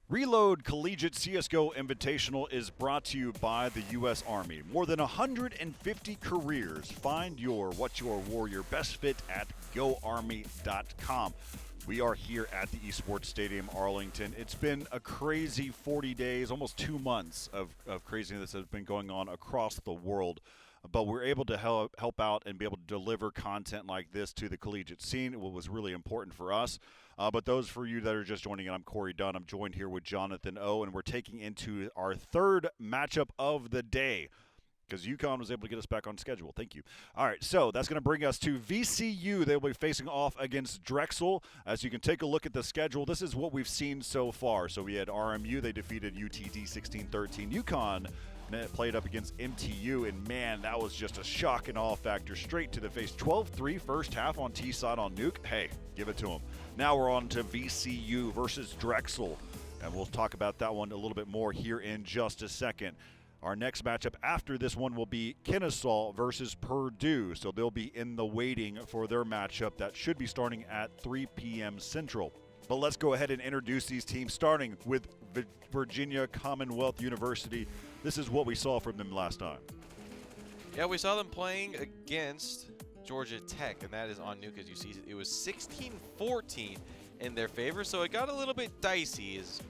Reload Collegiate CSGO Invitational is brought to you by the U.S. Army. More than 150 careers. Find What's Your Warrior best fit at GoArmy.com. We are here at the Esports Stadium, Arlington. It's been a crazy 40 days, almost 2 months of craziness that has been going on across the world. But we're able to help out and be able to deliver content like this to the collegiate scene, what was really important for us. But those for you that are just joining in, I'm Corey Dunn. I'm joined here with Jonathan O, and we're taking into our third matchup of the day, because UConn was able to get us back on schedule. Thank you. All right, so that's going to bring us to VCU. They'll be facing off against Drexel. As you can take a look at the schedule, this is what we've seen so far. So we had RMU. They defeated UTD 16-13. UConn played up against MTU, and man, that was just a shock and awe factor straight to the face. 12-3 first half on T-side on Nuke. Hey, give it to them. Now we're on to VCU versus Drexel, and we'll talk about that one a little bit more here in just a second. Our next matchup after this one will be Kennesaw versus Purdue. So they'll be in the waiting for their matchup that should be starting at 3 p.m. Central. But let's go ahead and introduce these teams, starting with Virginia Commonwealth University. This is what we saw from them last time. Yeah, we saw them playing against Georgia Tech, and that is on Nuke. As you see, it was 16-14 in their favor, so it got a little bit dicey as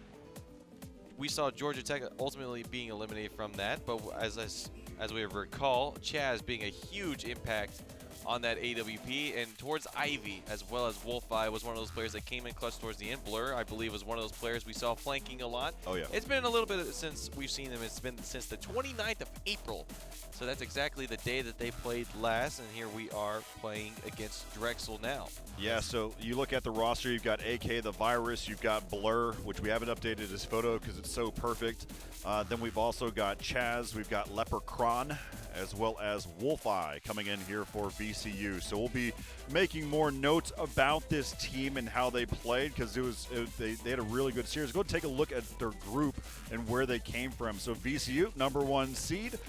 we saw Georgia Tech ultimately being eliminated from that. But as we recall, Chaz being a huge impact on that AWP, and towards Ivy as well as Wolfeye was one of those players that came in clutch towards the end. Blur, I believe, was one of those players we saw flanking a lot. Oh, yeah. It's been a little bit since we've seen them. It's been since the 29th of April. So that's exactly the day that they played last, and here we are playing against Drexel now. Yeah, so you look at the roster, you've got AK the Virus, you've got Blur, which we haven't updated his photo because it's so perfect. Then we've also got Chaz, we've got Leprechaun, as well as Wolfeye coming in here for VCU. So we'll be making more notes about this team and how they played, because they had a really good series. Go take a look at their group and where they came from. So VCU, number 1 seed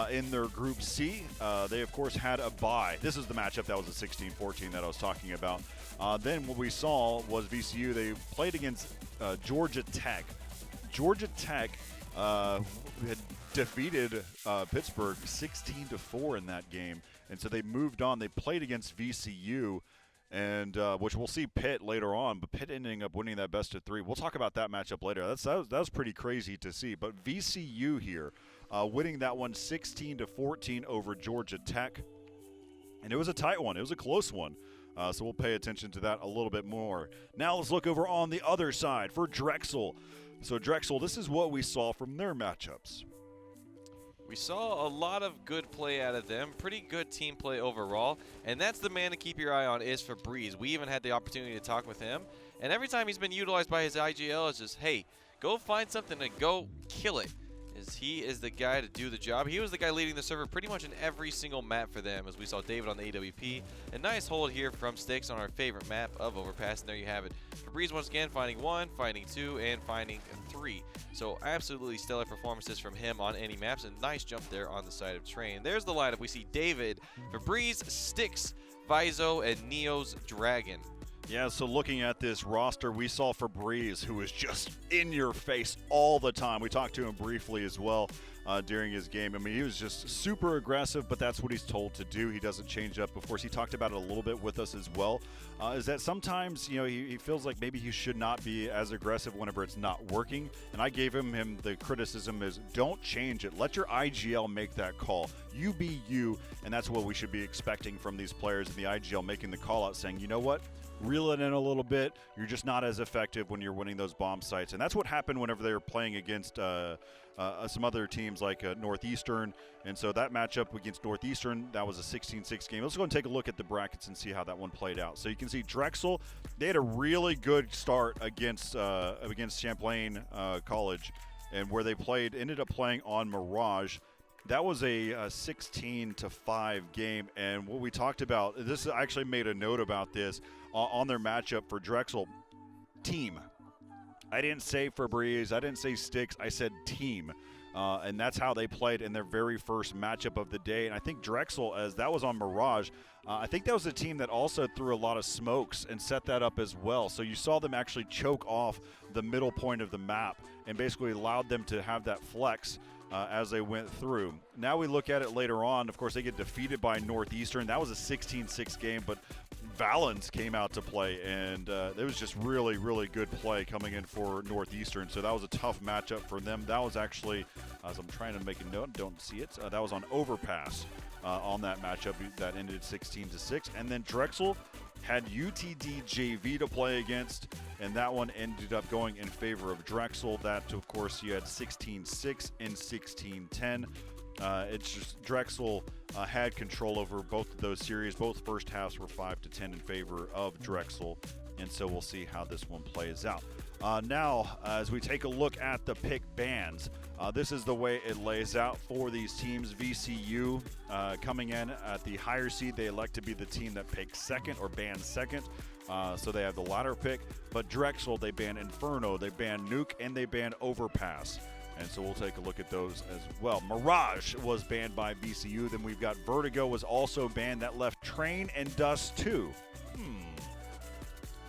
in their Group C. They, of course, had a bye. This is the matchup that was a 16-14 that I was talking about. Then what we saw was VCU, they played against Georgia Tech. Georgia Tech had defeated Pittsburgh 16-4 in that game, and so they moved on. They played against VCU, and which we'll see Pitt later on, but Pitt ending up winning that best of 3. We'll talk about that matchup later. That was pretty crazy to see. But VCU here winning that one 16-14 over Georgia Tech, and it was a tight one. It was a close one. So we'll pay attention to that a little bit more. Now let's look over on the other side for Drexel. So Drexel, this is what we saw from their matchups. We saw a lot of good play out of them, pretty good team play overall, and that's the man to keep your eye on is Febreze. We even had the opportunity to talk with him, and every time he's been utilized by his IGL, it's just, hey, go find something and go kill it. He is the guy to do the job. He was the guy leading the server pretty much in every single map for them, as we saw David on the AWP. A nice hold here from Styx on our favorite map of Overpass, and there you have it. Febreze once again finding 1, finding 2, and finding 3. So absolutely stellar performances from him on any maps, and nice jump there on the side of Train. There's the lineup. We see David, Febreze, Styx, Vizo, and Neo's Dragon. Yeah, so looking at this roster, we saw Febreze, who was just in your face all the time. We talked to him briefly as well during his game. I mean, he was just super aggressive, but that's what he's told to do. He doesn't change up. Of course, he talked about it a little bit with us as well, is that sometimes, you know, he feels like maybe he should not be as aggressive whenever it's not working. And I gave him the criticism is, don't change it. Let your IGL make that call. You be you, and that's what we should be expecting from these players in the IGL, making the call out saying, you know what? Reel it in a little bit. You're just not as effective when you're winning those bomb sites. And that's what happened whenever they were playing against some other teams like Northeastern. And so that matchup against Northeastern, that was a 16-6 game. Let's go and take a look at the brackets and see how that one played out. So you can see Drexel, they had a really good start against Champlain College, and where they ended up playing on Mirage. That was a 16-5 game, and what we talked about, I actually made a note about this on their matchup for Drexel. Team. I didn't say Febreze, I didn't say Styx, I said team. and that's how they played in their very first matchup of the day. And I think Drexel, as that was on Mirage, I think that was a team that also threw a lot of smokes and set that up as well. So you saw them actually choke off the middle point of the map and basically allowed them to have that flex as they went through. Now we look at it later on. Of course, they get defeated by Northeastern. That was a 16-6 game, but Valens came out to play, and it was just really, really good play coming in for Northeastern. So that was a tough matchup for them. That was actually, as I'm trying to make a note, don't see it, that was on Overpass on that matchup that ended 16-6. And then Drexel had UTD JV to play against, and that one ended up going in favor of Drexel. That, of course, you had 16-6 and 16-10. It's just Drexel had control over both of those series. Both first halves were 5-10 in favor of Drexel, and so we'll see how this one plays out. Now, as we take a look at the pick bands, this is the way it lays out for these teams. VCU coming in at the higher seed, they elect to be the team that picks second or bans second. So they have the latter pick. But Drexel, they ban Inferno, they ban Nuke, and they ban Overpass. And so we'll take a look at those as well. Mirage was banned by VCU. Then we've got Vertigo was also banned. That left Train and Dust 2.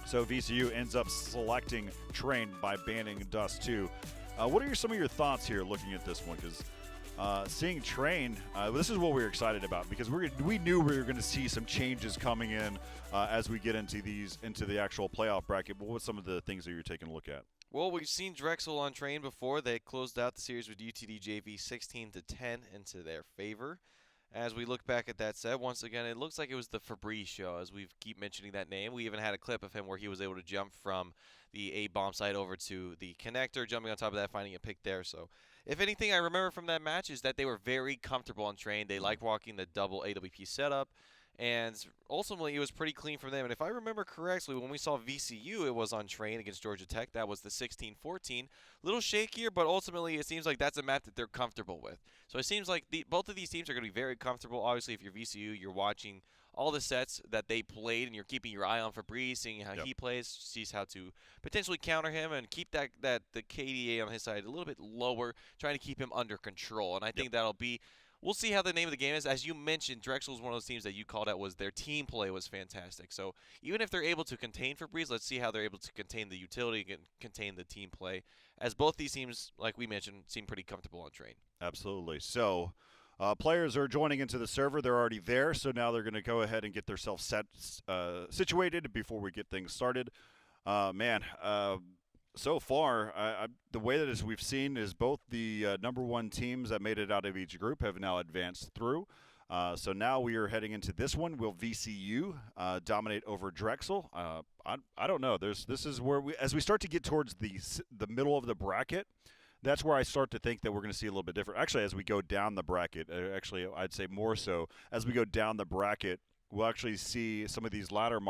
So VCU ends up selecting Train by banning Dust 2. What are some of your thoughts here looking at this one? Because seeing Train, this is what we were excited about, because we knew we were going to see some changes coming in as we get into the actual playoff bracket. But what's some of the things that you're taking a look at? Well, we've seen Drexel on Train before. They closed out the series with UTD JV 16-10 into their favor. As we look back at that set, once again, it looks like it was the Febreze show, as we keep mentioning that name. We even had a clip of him where he was able to jump from the A-bomb site over to the connector, jumping on top of that, finding a pick there. So, if anything I remember from that match is that they were very comfortable on Train. They liked walking the double AWP setup, and ultimately it was pretty clean for them. And if I remember correctly, when we saw VCU, it was on Train against Georgia Tech. That was the 16-14. Little shakier, but ultimately it seems like that's a map that they're comfortable with. So it seems like both of these teams are going to be very comfortable. Obviously, if you're VCU, you're watching all the sets that they played, and you're keeping your eye on Febreze, seeing how he plays, sees how to potentially counter him and keep the KDA on his side a little bit lower, trying to keep him under control. And I think that'll be. We'll see how the name of the game is. As you mentioned, Drexel is one of those teams that you called out was their team play was fantastic. So even if they're able to contain Febreze, let's see how they're able to contain the utility and contain the team play, as both these teams, like we mentioned, seem pretty comfortable on Train. Absolutely. So players are joining into the server. They're already there, so now they're going to go ahead and get themselves situated before we get things started. So far, the way that as we've seen is both the number one teams that made it out of each group have now advanced through. So now we are heading into this one. Will VCU dominate over Drexel? I don't know. This is where as we start to get towards the middle of the bracket, that's where I start to think that we're going to see a little bit different. Actually, as we go down the bracket, I'd say more so as we go down the bracket, we'll actually see some of these latter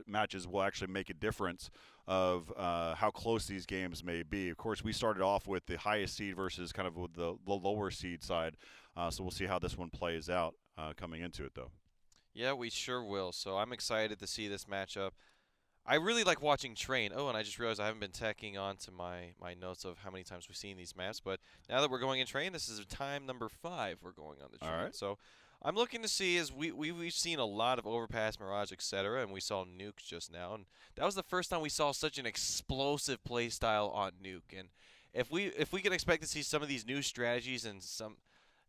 matches will actually make a difference of how close these games may be. Of course, we started off with the highest seed versus kind of with the lower seed side, so we'll see how this one plays out coming into it, though. Yeah, we sure will. So I'm excited to see this matchup. I really like watching Train. Oh, and I just realized I haven't been tacking on to my notes of how many times we've seen these maps. But now that we're going in Train, this is time number 5 we're going on the Train. All right. So I'm looking to see as we've seen a lot of Overpass, Mirage, etc., and we saw Nuke just now, and that was the first time we saw such an explosive play style on Nuke. And if we can expect to see some of these new strategies and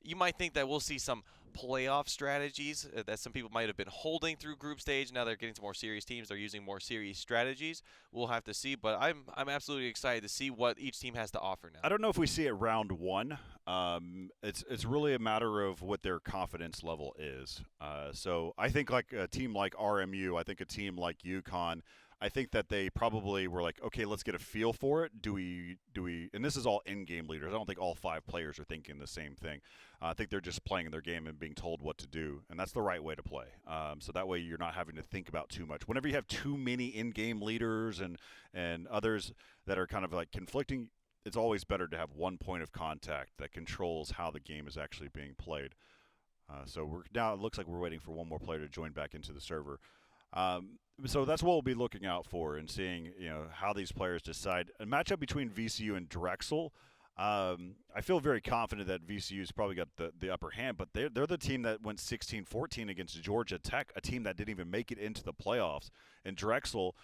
you might think that we'll see some playoff strategies that some people might have been holding through group stage. Now they're getting to more serious teams. They're using more serious strategies. We'll have to see, but I'm absolutely excited to see what each team has to offer now. I don't know if we see it round one. It's really a matter of what their confidence level is. So I think like a team like RMU, I think a team like UConn, I think that they probably were like, okay, let's get a feel for it. Do we? And this is all in-game leaders. I don't think all 5 players are thinking the same thing. I think they're just playing their game and being told what to do, and that's the right way to play. So that way you're not having to think about too much. Whenever you have too many in-game leaders and others that are kind of like conflicting, it's always better to have one point of contact that controls how the game is actually being played. So now it looks like we're waiting for one more player to join back into the server. So that's what we'll be looking out for and seeing, how these players decide. A matchup between VCU and Drexel, I feel very confident that VCU's probably got the upper hand, but they're the team that went 16-14 against Georgia Tech, a team that didn't even make it into the playoffs. And Drexel,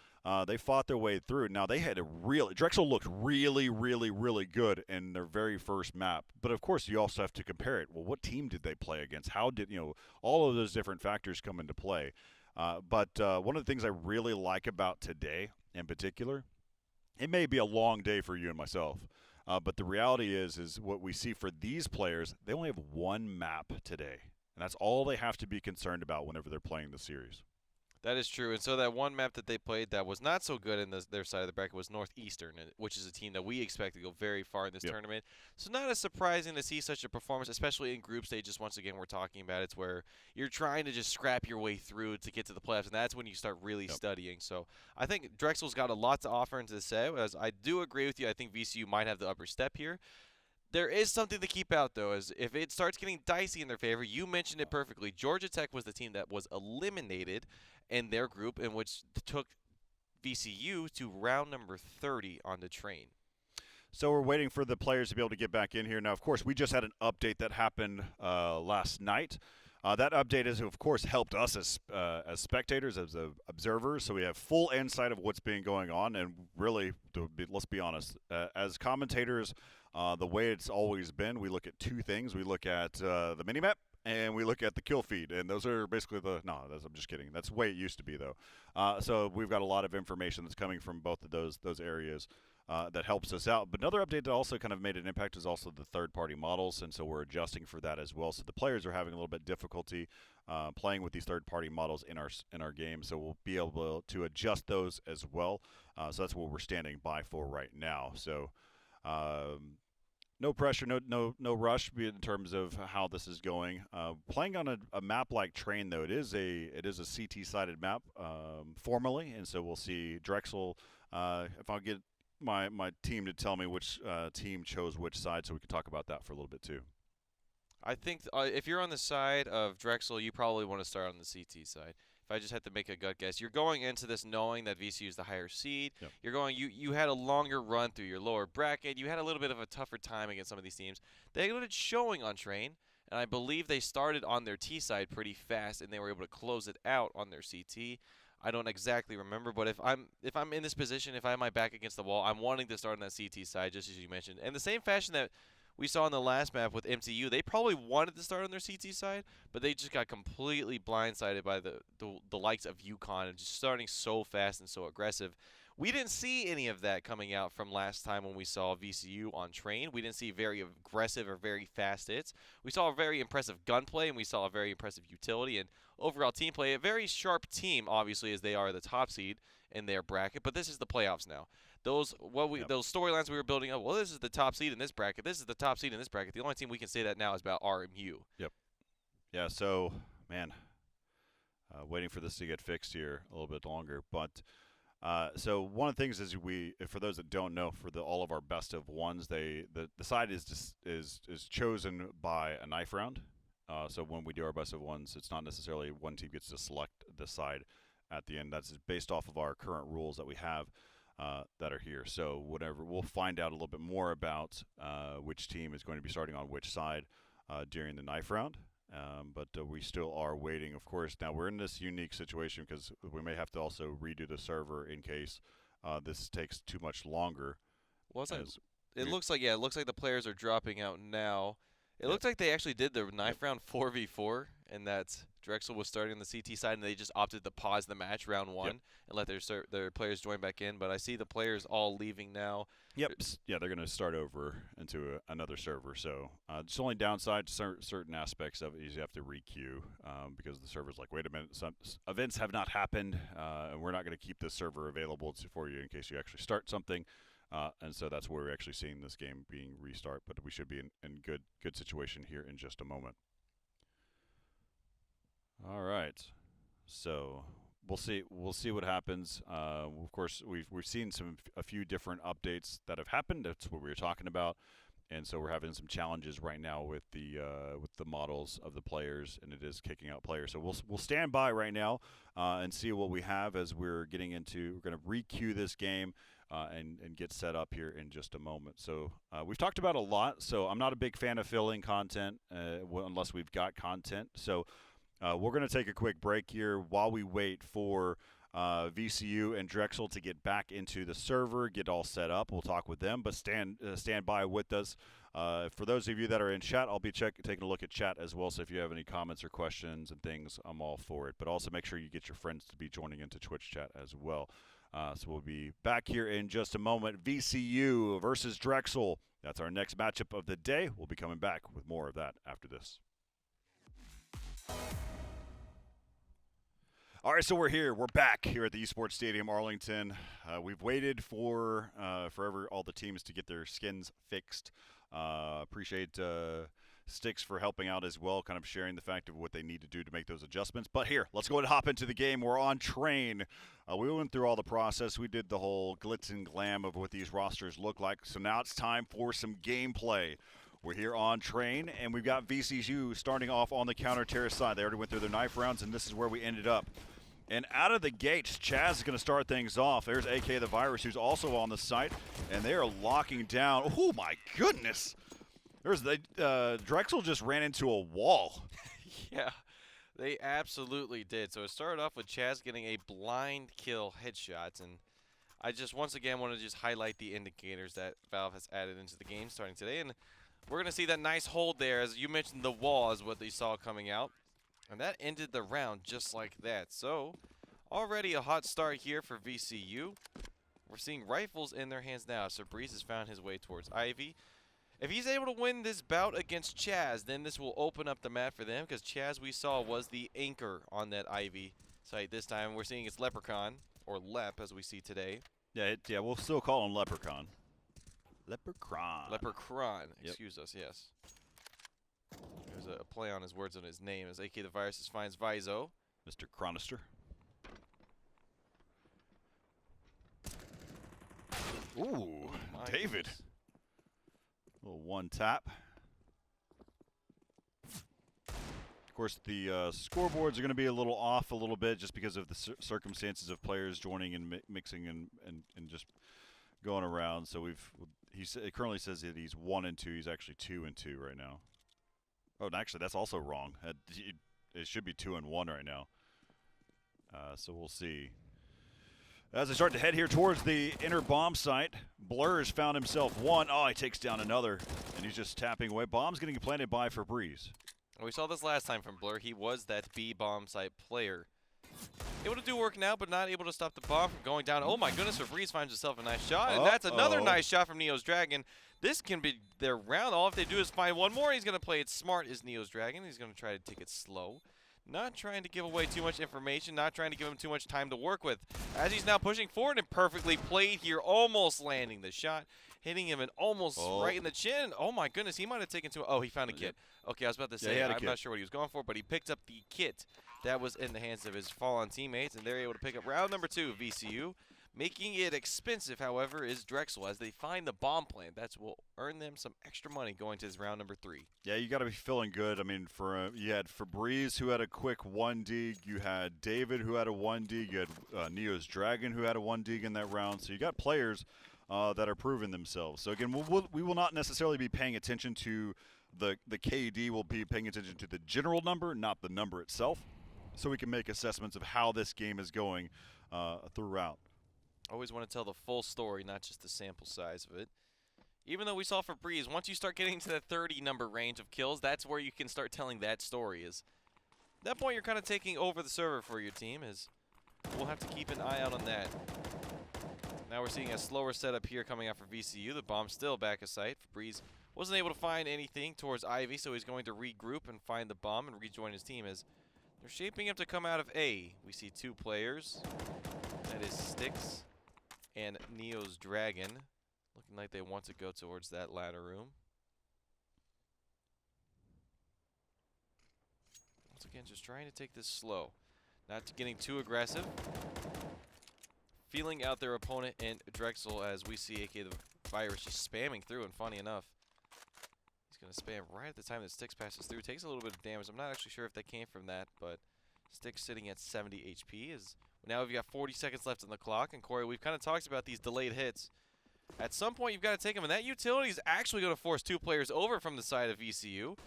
they fought their way through. Now they had Drexel looked really, really, really good in their very first map. But of course, you also have to compare it. Well, what team did they play against? How did all of those different factors come into play? But one of the things I really like about today, in particular, it may be a long day for you and myself. But the reality is what we see for these players, they only have one map today. And that's all they have to be concerned about whenever they're playing the series. That is true. And so that one map that they played that was not so good in their side of the bracket was Northeastern, which is a team that we expect to go very far in this tournament. So not as surprising to see such a performance, especially in group stages. Once again, we're talking about it's where you're trying to just scrap your way through to get to the playoffs, and that's when you start really studying. So I think Drexel's got a lot to offer into the set. As I do agree with you, I think VCU might have the upper step here. There is something to keep out, though, as if it starts getting dicey in their favor. You mentioned it perfectly. Georgia Tech was the team that was eliminated in their group, in which took VCU to round number 30 on the train. So we're waiting for the players to be able to get back in here. Now, of course, we just had an update that happened last night. That update has, of course, helped us as spectators, as observers. So we have full insight of what's been going on. And really, let's be honest, as commentators, the way it's always been, we look at two things. We look at the minimap, and we look at the kill feed. And those are basically I'm just kidding. That's the way it used to be, though. So we've got a lot of information that's coming from both of those areas. That helps us out. But another update that also kind of made an impact is also the third-party models, and so we're adjusting for that as well. So the players are having a little bit difficulty playing with these third-party models in our game, so we'll be able to adjust those as well. So that's what we're standing by for right now. So no pressure, no rush in terms of how this is going. Playing on a map like Train, though, it is a CT-sided map formally, and so we'll see Drexel. If I'll get my team to tell me which team chose which side, so we can talk about that for a little bit too. I think if you're on the side of Drexel, you probably want to start on the CT side. If I just had to make a gut guess, you're going into this knowing that VCU is the higher seed. Yep. You had a longer run through your lower bracket. You had a little bit of a tougher time against some of these teams. They got it showing on Train, and I believe they started on their T side pretty fast, and they were able to close it out on their CT. I don't exactly remember, but if I'm in this position, if I have my back against the wall, I'm wanting to start on that CT side, just as you mentioned. And the same fashion that we saw in the last map with MTU, they probably wanted to start on their CT side, but they just got completely blindsided by the likes of UConn and just starting so fast and so aggressive. We didn't see any of that coming out from last time when we saw VCU on Train. We didn't see very aggressive or very fast hits. We saw a very impressive gunplay, and we saw a very impressive utility and overall team play. A very sharp team, obviously, as they are the top seed in their bracket. But this is the playoffs now. Those storylines we were building up, well, this is the top seed in this bracket. This is the top seed in this bracket. The only team we can say that now is about RMU. Yep. Yeah, so, man, waiting for this to get fixed here a little bit longer. But so one of the things is for those that don't know, for all of our best of ones, the side is chosen by a knife round. So when we do our best of ones, it's not necessarily one team gets to select the side at the end. That's based off of our current rules that we have that are here. So we'll find out a little bit more about which team is going to be starting on which side during the knife round. But we still are waiting. Of course, now we're in this unique situation because we may have to also redo the server in case this takes too much longer. It looks like the players are dropping out now. It looked like they actually did the knife round 4v4, and that Drexel was starting on the CT side, and they just opted to pause the match round one and let their players join back in. But I see the players all leaving now. Yep. Yeah, they're going to start over into another server. So it's only downside to certain aspects of it is you have to re-queue because the server's like, wait a minute, some events have not happened, and we're not going to keep this server available for you in case you actually start something. And so that's where we're actually seeing this game being restart. But we should be in good situation here in just a moment. All right. So we'll see what happens. Of course, we've seen a few different updates that have happened. That's what we were talking about, and so we're having some challenges right now with the models of the players, and it is kicking out players. So we'll stand by right now and see what we have as we're getting into. We're going to re-queue this game. and get set up here in just a moment. So we've talked about a lot, so I'm not a big fan of filling content unless we've got content. So we're going to take a quick break here while we wait for VCU and Drexel to get back into the server, get all set up. We'll talk with them, but stand by with us. For those of you that are in chat, I'll be taking a look at chat as well, so if you have any comments or questions and things, I'm all for it. But also make sure you get your friends to be joining into Twitch chat as well. So we'll be back here in just a moment. VCU versus Drexel. That's our next matchup of the day. We'll be coming back with more of that after this. All right, so we're here. We're back here at the Esports Stadium, Arlington. We've waited for forever all the teams to get their skins fixed. Appreciate Sticks for helping out as well, kind of sharing the fact of what they need to do to make those adjustments. But here, let's go ahead and hop into the game. We're on train. We went through all the process. We did the whole glitz and glam of what these rosters look like. So now it's time for some gameplay. We're here on train, and we've got VCU starting off on the counter-terrorist side. They already went through their knife rounds, and this is where we ended up. And out of the gates, Chaz is going to start things off. There's AK the Virus, who's also on the site, and they are locking down. Oh, my goodness. Drexel just ran into a wall. Yeah, they absolutely did. So it started off with Chaz getting a blind kill headshots, and I just once again want to just highlight the indicators that Valve has added into the game starting today. And we're going to see that nice hold there. As you mentioned, the wall is what they saw coming out. And that ended the round just like that. So already a hot start here for VCU. We're seeing rifles in their hands now. So Breeze has found his way towards Ivy. If he's able to win this bout against Chaz, then this will open up the map for them, because Chaz, we saw, was the anchor on that Ivy site. This time we're seeing it's Leprechaun, or Lep, as we see today. Yeah, we'll still call him Leprechaun. Leprechaun, excuse us, yes. There's a play on his words on his name, as AK the Virus finds Vizo. Mr. Chronister. Ooh, David. Goodness. Little one tap. Of course, the scoreboards are going to be a little off a little bit just because of the circumstances of players joining and mixing and just going around. So it currently says that he's 1 and 2. He's actually 2 and 2 right now. Oh, and actually, that's also wrong. It should be 2 and 1 right now. So we'll see. As I start to head here towards the inner bomb site, Blur has found himself one. Oh, he takes down another, and he's just tapping away. Bomb's getting planted by Febreze. We saw this last time from Blur. He was that B bomb site player. Able to do work now, but not able to stop the bomb from going down. Oh my goodness, Febreze finds himself a nice shot, and that's another nice shot from Neo's Dragon. This can be their round. All if they do is find one more. He's going to play it smart as Neo's Dragon. He's going to try to take it slow. Not trying to give away too much information, not trying to give him too much time to work with. As he's now pushing forward and perfectly played here, almost landing the shot, hitting him and almost right in the chin. Oh my goodness, he might have taken two. Oh, he found a kit. Okay, I was about to say, I'm not sure what he was going for, but he picked up the kit that was in the hands of his fallen teammates, and they're able to pick up round number 2, VCU. Making it expensive, however, is Drexel as they find the bomb plant. That will earn them some extra money going to this round number 3. Yeah, you got to be feeling good. I mean, you had Febreze who had a quick 1D. You had David who had a 1D. You had Neo's Dragon who had a 1D in that round. So you got players that are proving themselves. So again, we will not necessarily be paying attention to the KD. We'll be paying attention to the general number, not the number itself, so we can make assessments of how this game is going throughout. Always want to tell the full story, not just the sample size of it. Even though we saw Febreze, once you start getting to the 30 number range of kills, that's where you can start telling that story. At that point, you're kind of taking over the server for your team. We'll have to keep an eye out on that. Now we're seeing a slower setup here coming out for VCU. The bomb's still back of sight. Febreze wasn't able to find anything towards Ivy, so he's going to regroup and find the bomb and rejoin his team as they're shaping up to come out of A. We see 2 players. That is Sticks and Neo's Dragon, looking like they want to go towards that ladder room. Once again, just trying to take this slow, not getting too aggressive. Feeling out their opponent and Drexel as we see AK the Virus just spamming through, and funny enough, he's going to spam right at the time that Sticks passes through. Takes a little bit of damage. I'm not actually sure if that came from that, but Sticks sitting at 70 HP as Now we've got 40 seconds left on the clock, and Corey, we've kind of talked about these delayed hits. At some point, you've got to take them, and that utility is actually going to force 2 players over from the side of VCU,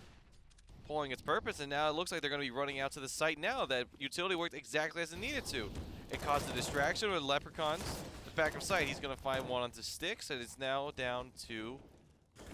pulling its purpose, and now it looks like they're going to be running out to the site now. That utility worked exactly as it needed to. It caused a distraction with Leprechauns. The back of sight, he's going to find one onto Sticks, and it's now down to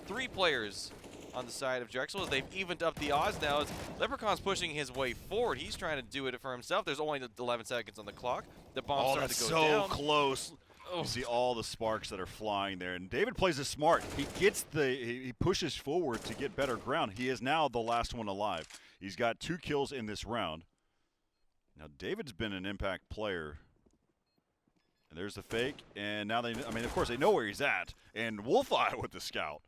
3 players on the side of Drexel as they've evened up the odds now. As Leprechaun's pushing his way forward, he's trying to do it for himself. There's only 11 seconds on the clock. The bomb started to go down. So close. Oh. You see all the sparks that are flying there, and David plays it smart. He gets he pushes forward to get better ground. He is now the last one alive. He's got 2 kills in this round. Now David's been an impact player. And there's the fake, and now of course they know where he's at. And Wolfeye with the scout.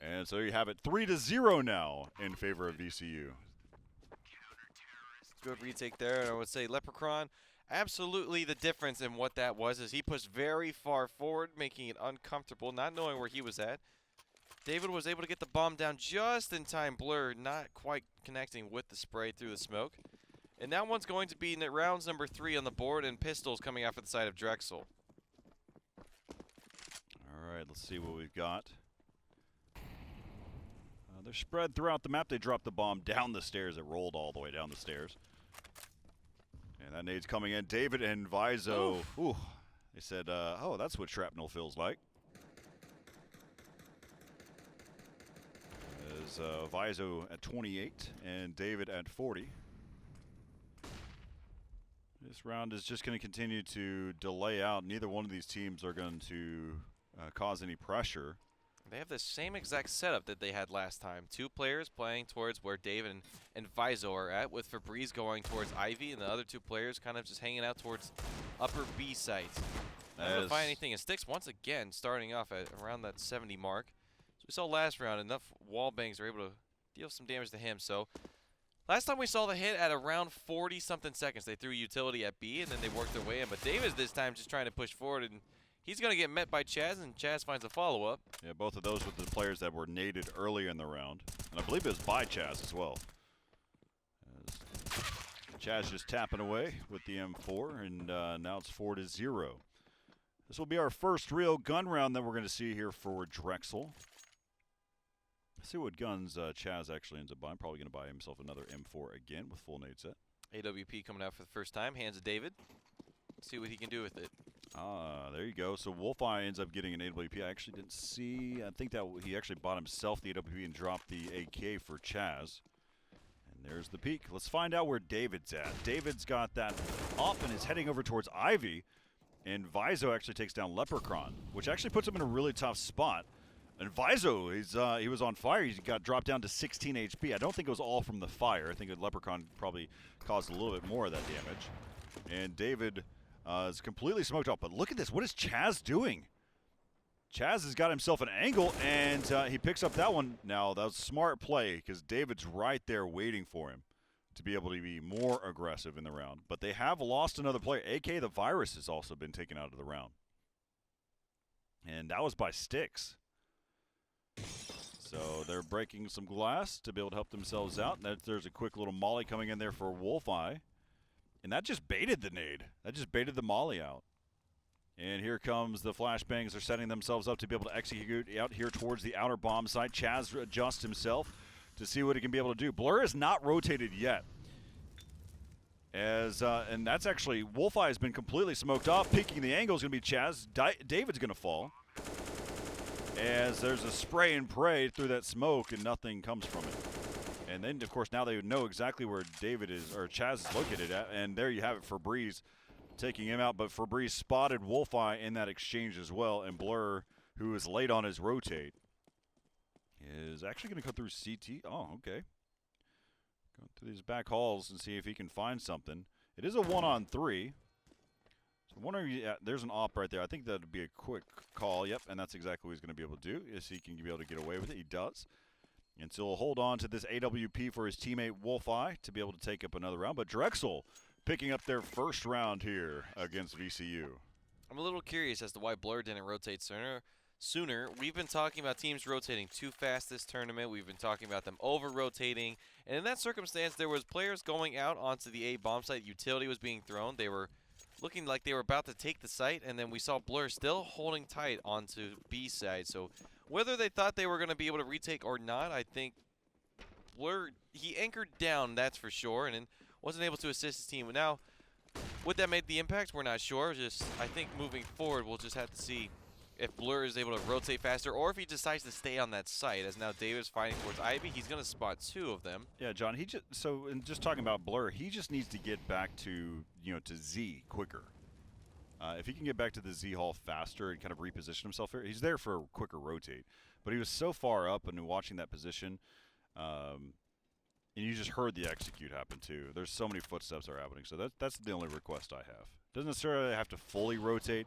And so you have it 3-0 now in favor of VCU. Good retake there. I would say Leprechaun, absolutely the difference in what that was is he pushed very far forward, making it uncomfortable, not knowing where he was at. David was able to get the bomb down just in time. Blur not quite connecting with the spray through the smoke. And that one's going to be in rounds number 3 on the board, and Pistols coming off at the side of Drexel. All right, let's see what we've got. They're spread throughout the map. They dropped the bomb down the stairs. It rolled all the way down the stairs. And that nade's coming in. David and Vizo. Ooh. They said, oh, that's what shrapnel feels like. As Vizo at 28 and David at 40. This round is just going to continue to delay out. Neither one of these teams are going to cause any pressure. They have the same exact setup that they had last time. 2 players playing towards where David and Vizo are at, with Febreze going towards Ivy, and the other 2 players kind of just hanging out towards upper B site. Not able to find anything. And Sticks once again starting off at around that 70 mark. So we saw last round enough wall bangs are able to deal some damage to him. So last time we saw the hit at around 40-something seconds. They threw utility at B, and then they worked their way in. But David this time just trying to push forward, and he's going to get met by Chaz, and Chaz finds a follow-up. Yeah, both of those with the players that were naded earlier in the round. And I believe it was by Chaz as well. As Chaz just tapping away with the M4, and now it's 4-0. This will be our first real gun round that we're going to see here for Drexel. Let's see what guns Chaz actually ends up buying. Probably going to buy himself another M4 again with full nade set. AWP coming out for the first time. Hands to David. See what he can do with it. There you go. So Wolfeye ends up getting an AWP. I actually didn't see. I think that he actually bought himself the AWP and dropped the AK for Chaz. And there's the peak. Let's find out where David's at. David's got that up and is heading over towards Ivy. And Vizo actually takes down Leprechaun, which actually puts him in a really tough spot. And Vizo, he was on fire. He got dropped down to 16 HP. I don't think it was all from the fire. I think the Leprechaun probably caused a little bit more of that damage. And David is completely smoked out. But look at this. What is Chaz doing? Chaz has got himself an angle, and he picks up that one. Now, that was a smart play because David's right there waiting for him to be able to be more aggressive in the round. But they have lost another player. AK the Virus has also been taken out of the round. And that was by Sticks. So they're breaking some glass to be able to help themselves out. And there's a quick little molly coming in there for Wolfeye. And that just baited the nade. That just baited the molly out. And here comes the flashbangs. They're setting themselves up to be able to execute out here towards the outer bomb site. Chaz adjusts himself to see what he can be able to do. Blur is not rotated yet. And that's actually, Wolfeye has been completely smoked off. Peeking the angle is going to be Chaz. David's going to fall. As there's a spray and pray through that smoke and nothing comes from it. And then, of course, now they know exactly where David is, or Chaz is located at. And there you have it, Febreze taking him out. But Febreze spotted Wolfeye in that exchange as well. And Blur, who is late on his rotate, is actually going to cut through CT. Oh, okay. Go to these back halls and see if he can find something. It is a 1-on-3. So I'm wondering, yeah, there's an op right there. I think that would be a quick call. Yep, and that's exactly what he's going to be able to do. Is he can be able to get away with it. He does. And so he'll hold on to this AWP for his teammate Wolfeye to be able to take up another round. But Drexel picking up their first round here against VCU. I'm a little curious as to why Blur didn't rotate sooner. We've been talking about teams rotating too fast this tournament. We've been talking about them over-rotating. And in that circumstance, there was players going out onto the A bomb site. Utility was being thrown. They were looking like they were about to take the site, and then we saw Blur still holding tight onto B side. So whether they thought they were going to be able to retake or not, I think Blur, he anchored down, that's for sure, and then wasn't able to assist his team. But now, would that make the impact? We're not sure. Just, I think moving forward, we'll just have to see if Blur is able to rotate faster or if he decides to stay on that site. As now David's fighting towards Ivy, he's going to spot 2 of them. Yeah, John, in just talking about Blur, he just needs to get back to, to Z quicker. If he can get back to the Z Hall faster and kind of reposition himself here, he's there for a quicker rotate. But he was so far up and watching that position, and you just heard the execute happen too. There's so many footsteps are happening, so that's the only request I have. Doesn't necessarily have to fully rotate,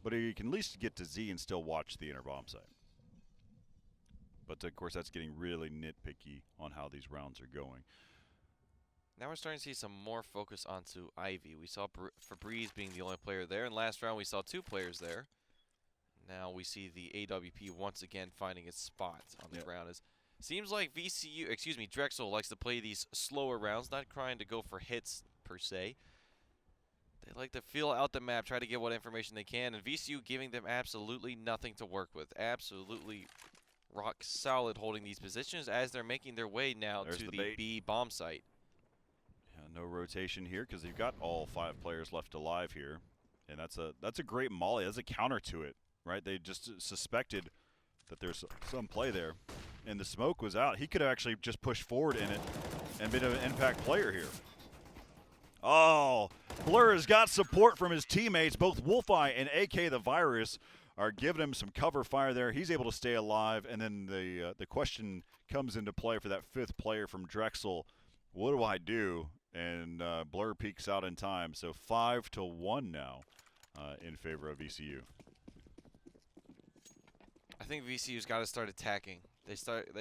but he can at least get to Z and still watch the inner bomb site. But of course, that's getting really nitpicky on how these rounds are going. Now we're starting to see some more focus onto Ivy. We saw Febreze being the only player there, and last round we saw 2 players there. Now we see the AWP once again finding its spot on the ground. Seems like Drexel likes to play these slower rounds, not trying to go for hits per se. They like to feel out the map, try to get what information they can, and VCU giving them absolutely nothing to work with. Absolutely rock solid holding these positions as they're making their way now to the B bomb site. Yeah, no rotation here because they've got all 5 players left alive here, and that's a great molly. That's a counter to it, right? They just suspected that there's some play there, and the smoke was out. He could have actually just pushed forward in it and been an impact player here. Oh, Blur has got support from his teammates. Both Wolfeye and AK the Virus are giving him some cover fire there. He's able to stay alive, and then the question comes into play for that 5th player from Drexel. What do I do? And Blur peeks out in time. So 5-1 now in favor of VCU. I think VCU's got to start attacking. They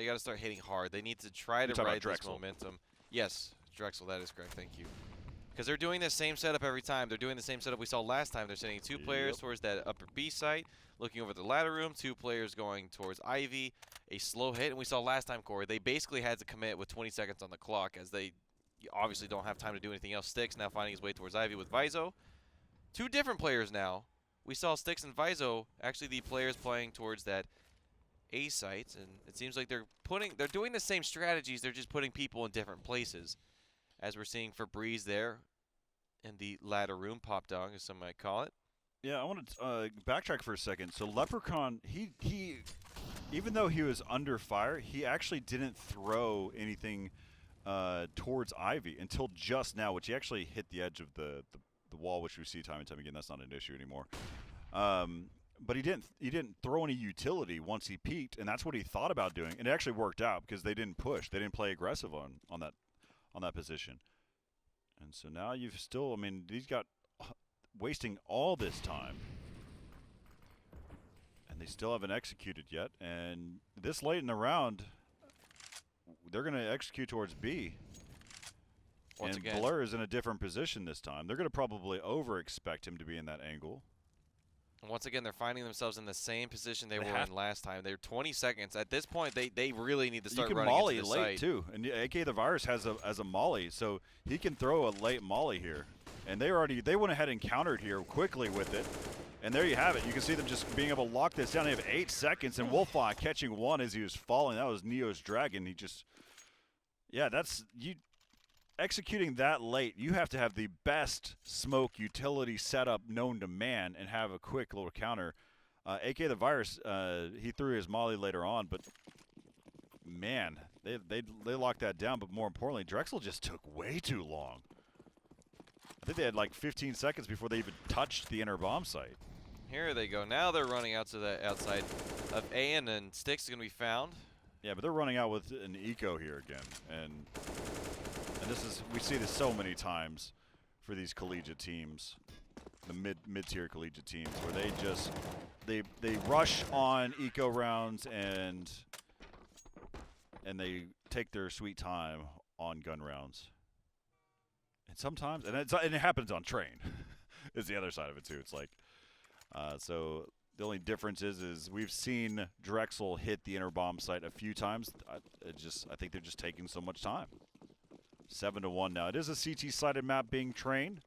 got to start hitting hard. They need to try to ride this momentum. Yes, Drexel, that is correct. Thank you. Because they're doing the same setup every time. They're doing the same setup we saw last time. They're sending 2 players towards that upper B site, looking over the ladder room. 2 players going towards Ivy. A slow hit, and we saw last time, Corey, they basically had to commit with 20 seconds on the clock as they obviously don't have time to do anything else. Styx now finding his way towards Ivy with Vizo. 2 different players now. We saw Styx and Vizo, actually the players playing towards that A site, and it seems like they're doing the same strategies. They're just putting people in different places. As we're seeing Febreze there in the ladder room, pop dog as some might call it. Yeah, I want to backtrack for a second. So Leprechaun, he even though he was under fire, he actually didn't throw anything towards Ivy until just now, which he actually hit the edge of the wall, which we see time and time again. That's not an issue anymore. But he didn't throw any utility once he peeked, and that's what he thought about doing. And it actually worked out because they didn't push. They didn't play aggressive on that position. And so now you've still, he's got wasting all this time. And they still haven't executed yet. And this late in the round, they're going to execute towards B. Once and again, Blur is in a different position this time. They're going to probably over-expect him to be in that angle. Once again, they're finding themselves in the same position they were in last time. They're 20 seconents. At this point, they really need to start running into the You can molly late, too. And AK the Virus has a molly, so he can throw a late molly here. And they went ahead and countered here quickly with it. And there you have it. You can see them just being able to lock this down. They have 8 seconds, and Wolfeye catching 1 as he was falling. That was Neo's Dragon. He just – yeah, that's – you. Executing that late, you have to have the best smoke utility setup known to man and have a quick little counter. AK the Virus, he threw his molly later on, but man, they locked that down. But more importantly, Drexel just took way too long. I think they had like 15 seconds before they even touched the inner bomb site. Here they go. Now they're running out to the outside of A, and then Styx is going to be found. Yeah, but they're running out with an eco here again, and we see this so many times for these collegiate teams, the mid-tier collegiate teams, where they just they rush on eco rounds and they take their sweet time on gun rounds. And sometimes, and it happens on train, is the other side of it too. It's like, so the only difference is we've seen Drexel hit the inner bomb site a few times. I think they're just taking so much time. 7-1 now. It is a CT-sided map being trained.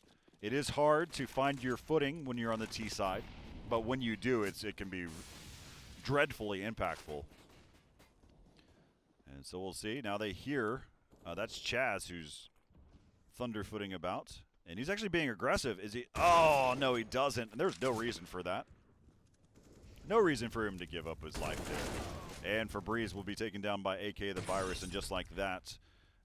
It is hard to find your footing when you're on the T side, but when you do, it can be dreadfully impactful. And so we'll see. Now they hear. That's Chaz who's thunderfooting about. And he's actually being aggressive. Is he? Oh, no, he doesn't. And there's no reason for that. No reason for him to give up his life there. And Febreze will be taken down by AK the Virus. And just like that,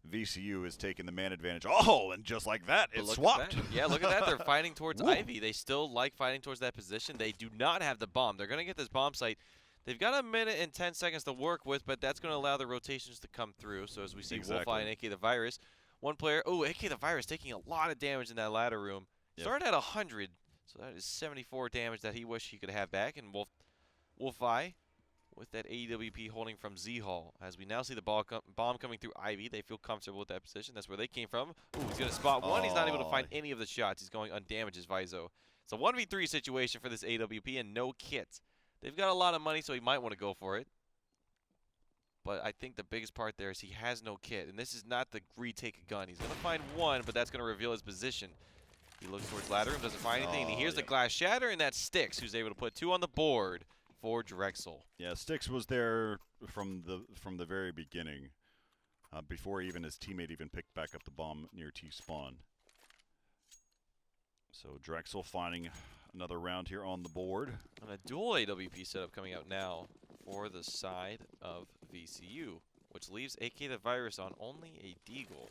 VCU is taking the man advantage. Oh, and just like that, it's swapped. Yeah, look at that. They're fighting towards Ivy. They still like fighting towards that position. They do not have the bomb. They're going to get this bomb site. They've got a minute and 10 seconds to work with, but that's going to allow the rotations to come through. So as we see Wolfeye and AK the Virus, one player. Oh, AK the Virus taking a lot of damage in that ladder room. Yep. Started at 100, so that is 74 damage that he wished he could have back. And Wolfeye with that AWP holding from Z-Hall. As we now see the bomb coming through Ivy, they feel comfortable with that position. That's where they came from. Ooh, he's going to spot one. He's not able to find any of the shots. He's going undamaged as Vizo. It's a 1v3 situation for this AWP and no kit. They've got a lot of money, so he might want to go for it. But I think the biggest part there is he has no kit. And this is not the retake a gun. He's going to find one, but that's going to reveal his position. He looks towards ladder room, doesn't find anything. And he hears the glass shatter, and that's Styx, who's able to put 2 on the board for Drexel. Yeah, Styx was there from the very beginning, before even his teammate even picked back up the bomb near T-spawn. So Drexel finding another round here on the board. And a dual AWP setup coming out now for the side of VCU, which leaves AK the Virus on only a deagle.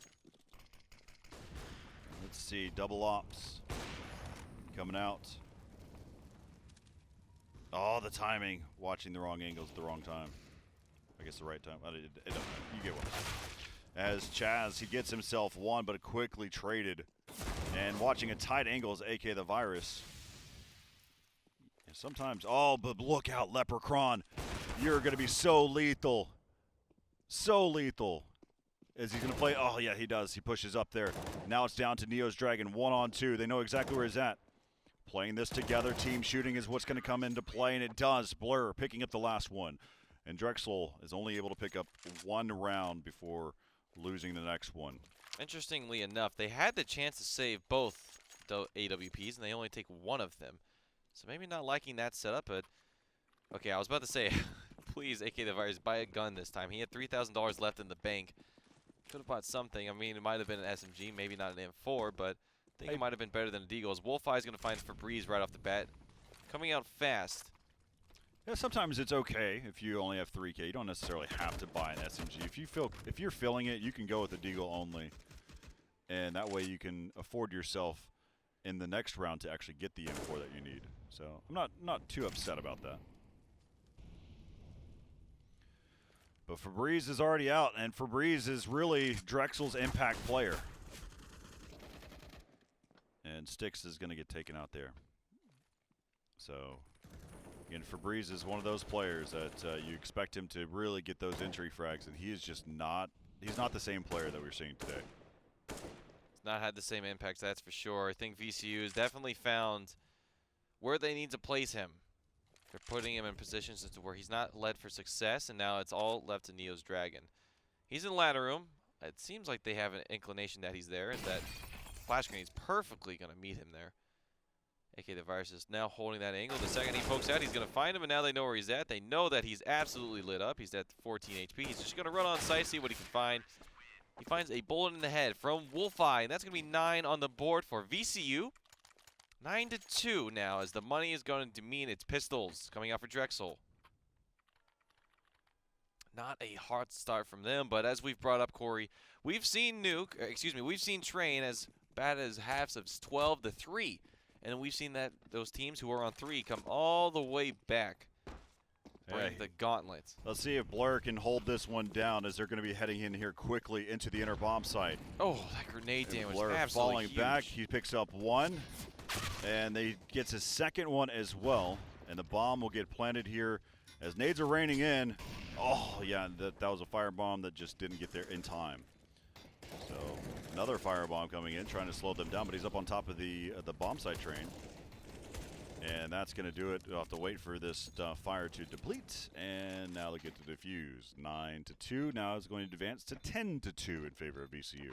Let's see, double ops coming out. Oh, the timing. Watching the wrong angles at the wrong time. I guess the right time. You get one. As Chaz, he gets himself one, but quickly traded. And watching a tight angle is AK the Virus. And sometimes, oh, but look out, Leprechaun. You're going to be so lethal. So lethal. Is he going to play? Oh, yeah, he does. He pushes up there. Now it's down to Neo's Dragon, 1-on-2. They know exactly where he's at. Playing this together, team shooting is what's going to come into play, and it does. Blur picking up the last one. And Drexel is only able to pick up one round before losing the next one. Interestingly enough, they had the chance to save both the AWPs, and they only take one of them. So maybe not liking that setup, but okay, I was about to say, please, AK the Virus, buy a gun this time. He had $3,000 left in the bank. Could have bought something. I mean, it might have been an SMG, maybe not an M4, but I think it might have been better than a Deagle. As Wolfeye is going to find Febreze right off the bat. Coming out fast. Yeah, sometimes it's okay if you only have 3K. You don't necessarily have to buy an SMG. If you're feeling it, you can go with the Deagle only. And that way you can afford yourself in the next round to actually get the M4 that you need. So I'm not too upset about that. But Febreze is already out, and Febreze is really Drexel's impact player. And Styx is going to get taken out there. So, again, Febreze is one of those players that you expect him to really get those entry frags, and he is just not, he's not the same player that we're seeing today. He's not had the same impact, that's for sure. I think VCU has definitely found where they need to place him. They're putting him in positions to where he's not led for success, and now it's all left to Neo's Dragon. He's in ladder room. It seems like they have an inclination that he's there, and that flash grenade is perfectly going to meet him there. AK the Virus is now holding that angle. The second he pokes out, he's going to find him, and now they know where he's at. They know that he's absolutely lit up. He's at 14 HP. He's just going to run on site, see what he can find. He finds a bullet in the head from Wolfeye, and that's going to be 9 on the board for VCU. 9-2 now, as the money is going to mean it's pistols coming out for Drexel. Not a hard start from them, but as we've brought up, Corey, we've seen we've seen Train as bad as halves of 12-3, and we've seen that those teams who are on 3 come all the way back. Bring the gauntlet. Let's see if Blur can hold this one down, as they're going to be heading in here quickly into the inner bomb site. Oh, that grenade damage! Blur absolutely falling huge. back. He picks up one, and they gets his second one as well. And the bomb will get planted here as nades are raining in. Oh yeah, that was a firebomb that just didn't get there in time. So another firebomb coming in, trying to slow them down, but he's up on top of the bomb site train. And that's going to do it. We'll have to wait for this fire to deplete. And now they get to defuse. 9-2. Now it's going to advance to 10-2 in favor of VCU.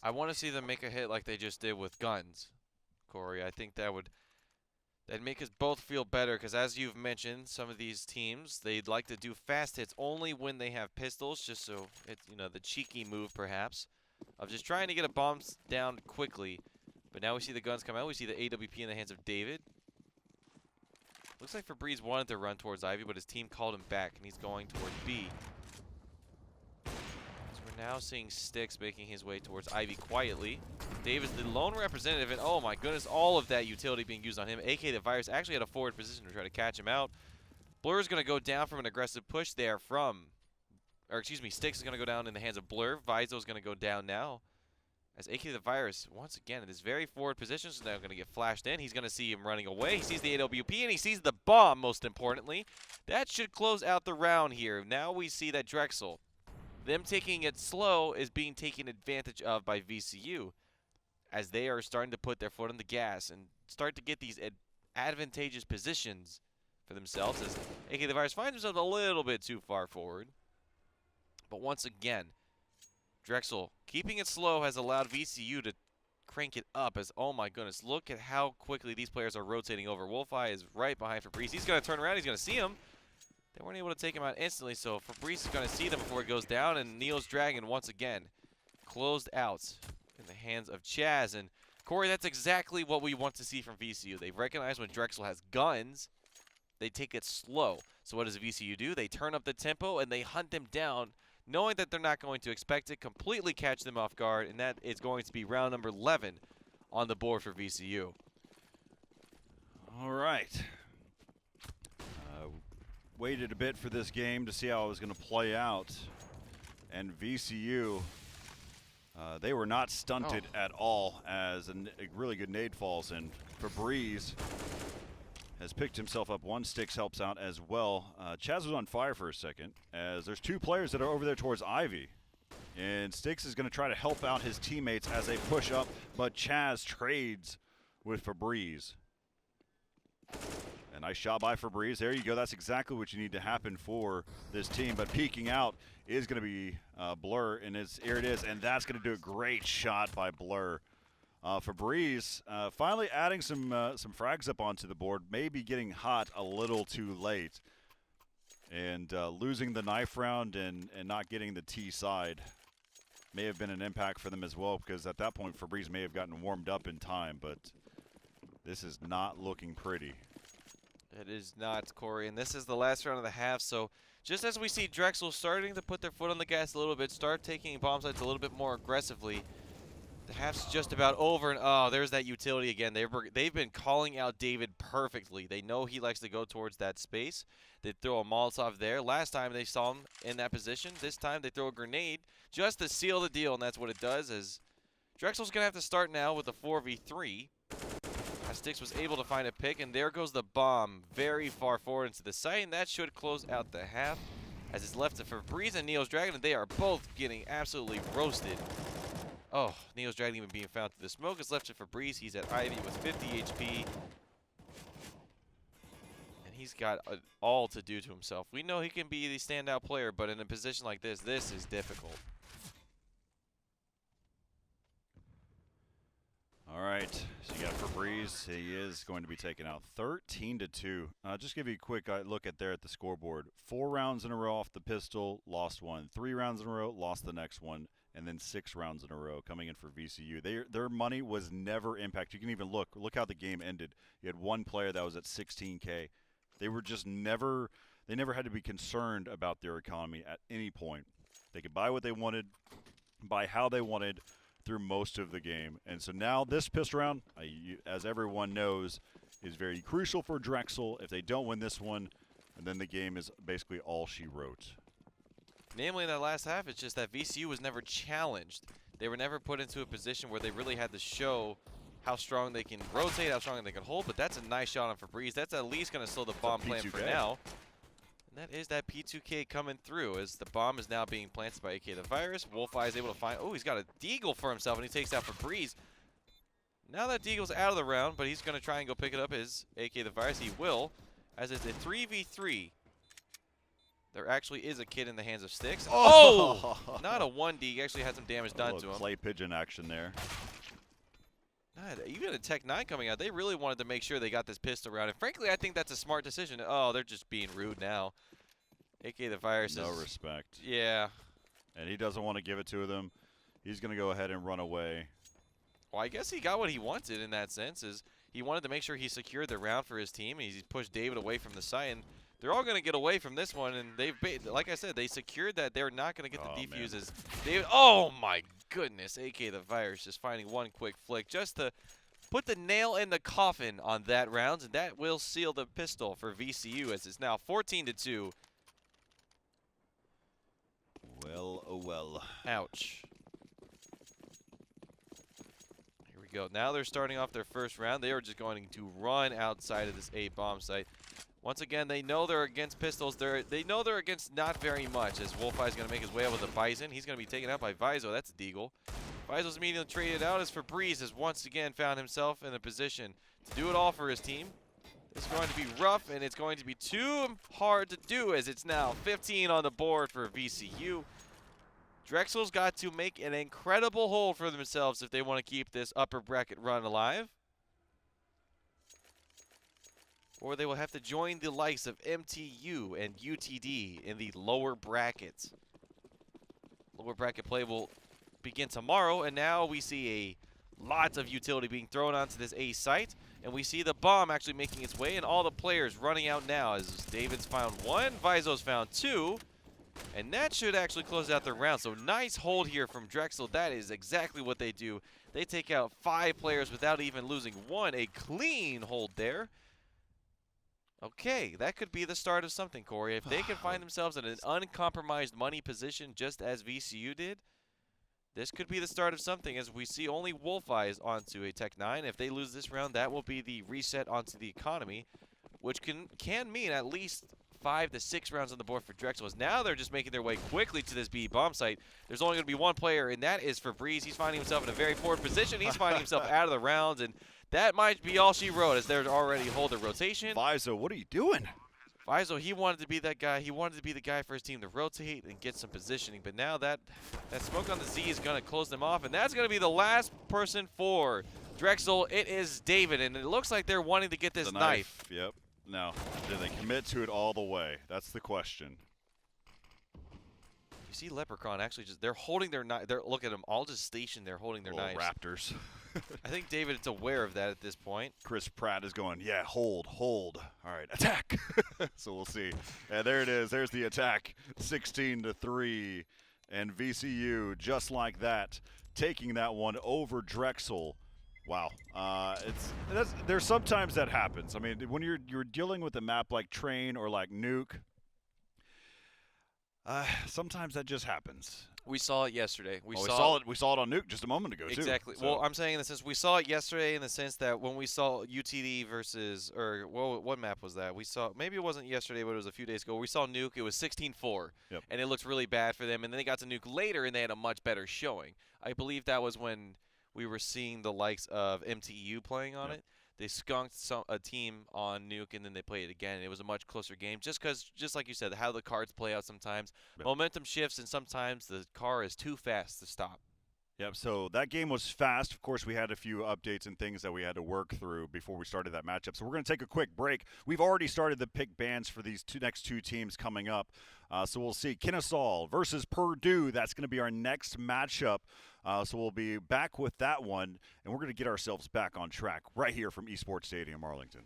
I want to see them make a hit like they just did with guns, Corey. I think that'd make us both feel better because, as you've mentioned, some of these teams, they'd like to do fast hits only when they have pistols, just so it's, the cheeky move perhaps of just trying to get a bomb down quickly. But now we see the guns come out. We see the AWP in the hands of David. Looks like Febreze wanted to run towards Ivy, but his team called him back, and he's going towards B. Now seeing Styx making his way towards Ivy quietly. Dave is the lone representative, and oh my goodness, all of that utility being used on him. AK the Virus actually had a forward position to try to catch him out. Blur is going to go down from an aggressive push there Styx is going to go down in the hands of Blur. Vizo is going to go down now. As AK the Virus, once again, in his very forward position, is now going to get flashed in. He's going to see him running away. He sees the AWP, and he sees the bomb, most importantly. That should close out the round here. Now we see that Drexel, them taking it slow, is being taken advantage of by VCU as they are starting to put their foot on the gas and start to get these advantageous positions for themselves as AK the Virus finds himself a little bit too far forward. But once again, Drexel keeping it slow has allowed VCU to crank it up as, oh my goodness, look at how quickly these players are rotating over. Wolfeye is right behind Febreze. He's going to turn around. He's going to see him. They weren't able to take him out instantly, so Febreze is going to see them before it goes down, and Neil's Dragon once again closed out in the hands of Chaz. And Corey, that's exactly what we want to see from VCU. They've recognized when Drexel has guns, they take it slow. So what does VCU do? They turn up the tempo, and they hunt them down, knowing that they're not going to expect it, completely catch them off guard, and that is going to be round number 11 on the board for VCU. All right. Waited a bit for this game to see how it was going to play out, and VCU, they were not stunted at all as a really good nade falls in. Febreze has picked himself up. One Styx helps out as well. Chaz was on fire for a second as there's two players that are over there towards Ivy, and Styx is going to try to help out his teammates as they push up, but Chaz trades with Febreze. A nice shot by Febreze. There you go. That's exactly what you need to happen for this team. But peeking out is going to be Blur, and here it is. And that's going to do a great shot by Blur. Febreze finally adding some frags up onto the board, maybe getting hot a little too late. And losing the knife round and not getting the T side may have been an impact for them as well, because at that point Febreze may have gotten warmed up in time. But this is not looking pretty. It is not, Corey, and this is the last round of the half, so just as we see Drexel starting to put their foot on the gas a little bit, start taking bomb sites a little bit more aggressively, the half's just about over, and oh, there's that utility again. They've been calling out David perfectly. They know he likes to go towards that space. They throw a Molotov there. Last time they saw him in that position. This time they throw a grenade just to seal the deal, and that's what it does, as Drexel's going to have to start now with a 4v3. Styx was able to find a pick, and there goes the bomb very far forward into the site, and that should close out the half as it's left to Febreze and Neo's Dragon, and they are both getting absolutely roasted. Oh, Neo's Dragon even being found through the smoke. It's left to Febreze. He's at Ivy with 50 HP, and he's got all to do to himself. We know he can be the standout player, but in a position like this is difficult. All right, so you got Febreze. He is going to be taken out 13-2. Just give you a quick look at the scoreboard. 4 rounds in a row off the pistol, lost one. 3 rounds in a row, lost the next one. And then 6 rounds in a row coming in for VCU. Their money was never impacted. You can even look how the game ended. You had one player that was at 16K. They were just never had to be concerned about their economy at any point. They could buy what they wanted, buy how they wanted, through most of the game. And so now this pistol round, as everyone knows, is very crucial for Drexel. If they don't win this one, and then the game is basically all she wrote. Namely, in that last half, it's just that VCU was never challenged. They were never put into a position where they really had to show how strong they can rotate, how strong they can hold, but that's a nice shot on Febreze. That's at least going to slow the bomb plan for now. And that is that P2K coming through as the bomb is now being planted by AK the Virus. Wolfeye is able to find, oh, he's got a deagle for himself, and he takes out Febreze. Now that deagle's out of the round, but he's going to try and go pick it up as AK the Virus. He will, as it's a 3v3. There actually is a kid in the hands of Sticks. Oh! Oh! Not a 1D. He actually had some damage done to him. Clay pigeon action there. God, even a Tech 9 coming out, they really wanted to make sure they got this pistol round. And frankly, I think that's a smart decision. Oh, they're just being rude now. AK the Virus No respect. Yeah. And he doesn't want to give it to them. He's going to go ahead and run away. Well, I guess he got what he wanted in that sense. Is he wanted to make sure he secured the round for his team. And he's pushed David away from the site. And they're all going to get away from this one. And they've, like I said, they secured that. They're not going to get the defuses. David, oh my goodness. AK the Virus just finding one quick flick just to put the nail in the coffin on that round. And that will seal the pistol for VCU as it's now 14-2. Well, oh well. Ouch. Here we go. Now they're starting off their first round. They are just going to run outside of this A bomb site. Once again, they know they're against pistols. They know they're against not very much, as Wolfeye is going to make his way out with a Bison. He's going to be taken out by Vizo. That's a deagle. Vizo's immediately traded out as Febreze has once again found himself in a position to do it all for his team. It's going to be rough, and it's going to be too hard to do, as it's now 15 on the board for VCU. Drexel's got to make an incredible hold for themselves if they want to keep this upper bracket run alive. Or they will have to join the likes of MTU and UTD in the lower brackets. Lower bracket play will begin tomorrow, and now we see lots of utility being thrown onto this A site, and we see the bomb actually making its way, and all the players running out now as David's found one, Vizo's found two, and that should actually close out the round. So nice hold here from Drexel. That is exactly what they do. They take out 5 players without even losing one. A clean hold there. Okay, that could be the start of something, Corey. If they can find themselves in an uncompromised money position just as VCU did, this could be the start of something, as we see only Wolfeyes onto a Tech 9. If they lose this round, that will be the reset onto the economy, which can mean at least 5 to 6 rounds on the board for Drexel. As now they're just making their way quickly to this B bomb site. There's only going to be one player, and that is Febreze. He's finding himself in a very forward position. He's finding himself out of the rounds, and that might be all she wrote, as they're already holding rotation. Vizo, what are you doing? Vizo, he wanted to be that guy. He wanted to be the guy for his team to rotate and get some positioning. But now that smoke on the Z is going to close them off, and that's going to be the last person for Drexel. It is David, and it looks like they're wanting to get this knife. Yep. Now, do they commit to it all the way? That's the question. You see Leprechaun actually they're holding their knife. Look at them, all just stationed there holding their knives. Raptors. I think David is aware of that at this point. Chris Pratt is going, yeah, hold. All right, attack. So we'll see. And there it is. There's the attack, 16-3. And VCU, just like that, taking that one over Drexel. Wow, there's sometimes that happens. I mean, when you're dealing with a map like Train or like Nuke, sometimes that just happens. We saw it yesterday. We saw it on Nuke just a moment ago, too. Exactly. So. Well, I'm saying in the sense we saw it yesterday in the sense that when we saw UTD versus, or what map was that? We saw, maybe it wasn't yesterday, but it was a few days ago. We saw Nuke. It was 16-4, yep. And it looked really bad for them. And then they got to Nuke later, and they had a much better showing. I believe that was when we were seeing the likes of MTU playing on it. They skunked a team on Nuke, and then they played it again. It was a much closer game just because, just like you said, how the cards play out sometimes. Yep. Momentum shifts, and sometimes the car is too fast to stop. Yep, so that game was fast. Of course, we had a few updates and things that we had to work through before we started that matchup. So we're going to take a quick break. We've already started the pick bans for these next two teams coming up. So we'll see Kennesaw versus Purdue. That's going to be our next matchup. So we'll be back with that one, and we're going to get ourselves back on track right here from Esports Stadium, Arlington.